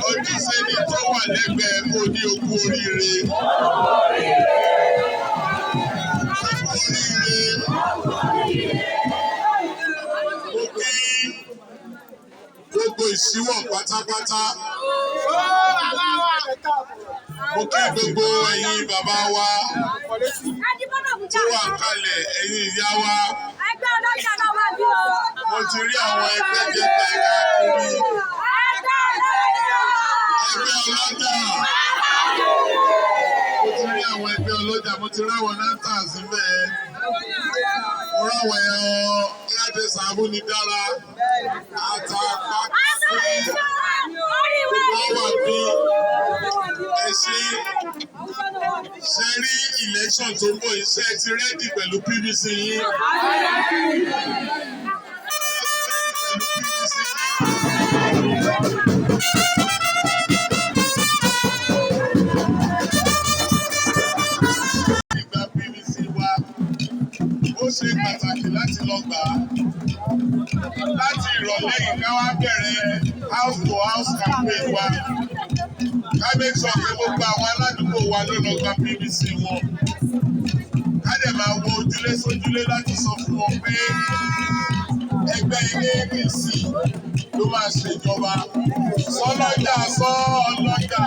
Ojúṣe ni tó wà lẹ́gbẹ̀ẹ́ kó ní okú oríire. Gbogbo ìṣíwọ̀ pátápátá. Mo kí gbogbo ẹ̀yin bàbá wa tó wà kalẹ̀, ẹ̀yin ìyá wa. Mo ti rí àwọn ẹgbẹ́ jẹgbẹ́ káàkiri. Ẹgbẹ́ ọlọ́jà. Mo ti rí àwọn ẹgbẹ́ ọlọ́jà, mo ti rí àwọn náítà síbẹ̀. Mo rí àwọn ẹ̀rọ láti Abinibi àtàpá sí gbogbo wà bí ṣe rí election tó ń bọ̀ iṣẹ́ ti rẹ́dì pẹ̀lú PVC yín. Ìgbà PVC wa ó ṣe pàtàkì láti lọ gbà á. Láti ìrọ̀lẹ́ yìí ká wá bẹ̀rẹ̀ house to house campaign wa. Ká make sure pé gbogbo àwọn aládùúgbò wa ló lọ gba PVC wọn. Ká dẹ̀ máa wo ojúlé sójúlé láti sọ fún wọn pé ẹgbẹ́ APC ló máa ṣèjọba. Sọ́lọ́jà sọ ọlọ́jà.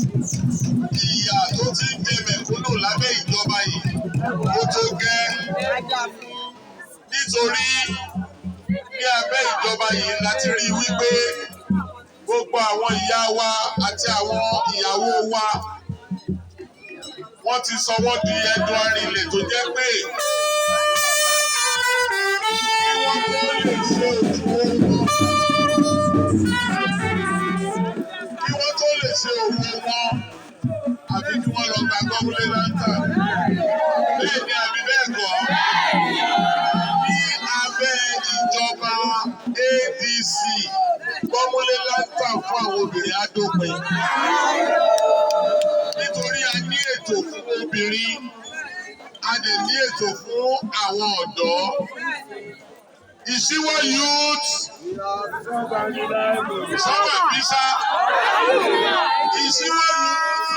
Ìyà tó ti ń jẹ mẹ̀kúnnù lábẹ́ ìjọba yìí ó tó gẹ́. Nítorí ní abẹ́ ìjọba yìí láti rí wípé gbogbo àwọn ìyá wa àti àwọn ìyàwó wa wọ́n ti sọ wọ́n di ẹdun arinlẹ̀ tó jẹ́ pé kí wọ́n tó lè ṣe òjò wọn. Kí wọ́n tó lè ṣe òwò wọn, àbí kí wọ́n lọ gba gbọ́múlé láńtà. Bẹ́ẹ̀ ni àbí bẹ́ẹ̀ kọ́. Ní abẹ́ ìjọba ADC, gbọ́múlé láńtà fún àwọn obìnrin á dópin. Nítorí a ní ètò fún obìnrin, a dẹ̀ ní ètò fún àwọn ọ̀dọ́. Isiwo youth. Sọ́wọ́ bísà. Isiwo youth.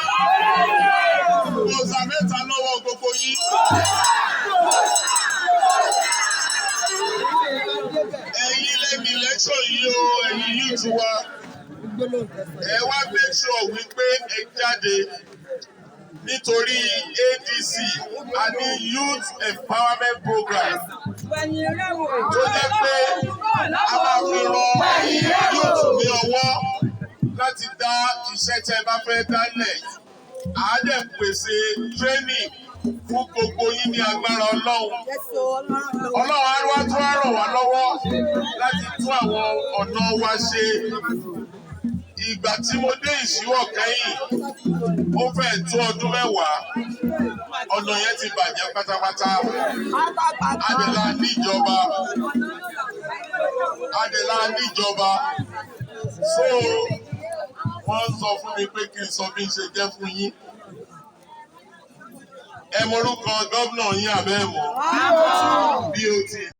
Ọ̀sà mẹ́ta lọ́wọ́ gbogbo yín. Ẹ̀yin lẹ́ni election yìí o, ẹ̀yin youth wa. Ẹ wá make sure wípé ẹ jáde. Nítorí ADC a ní youth empowerment program tó jẹ́ pé a máa fi ran youth ní ọwọ́ láti dá iṣẹ́ tẹ́ bá fẹ́ dálẹ̀. À á dẹ̀ pèsè training fún gbogbo yín ní agbára Ọlọ́run. Ọlọ́run á wá tún á ràn wá lọ́wọ́ láti tún àwọn ọ̀nà wa ṣe. Ìgbà tí mo dé Ìṣíwọ̀ kẹ́yìn, ó fẹ́ tó ọdún mẹ́wàá, ọ̀nà yẹn ti bàjẹ́ pátápátá. Adẹ̀la níjọba. So wọ́n sọ fún mi pé kí n sọ bí n ṣe jẹ́ fún yín. Ẹ mọ orúkọ gómìnà yín àbẹ́ mọ̀? BOT.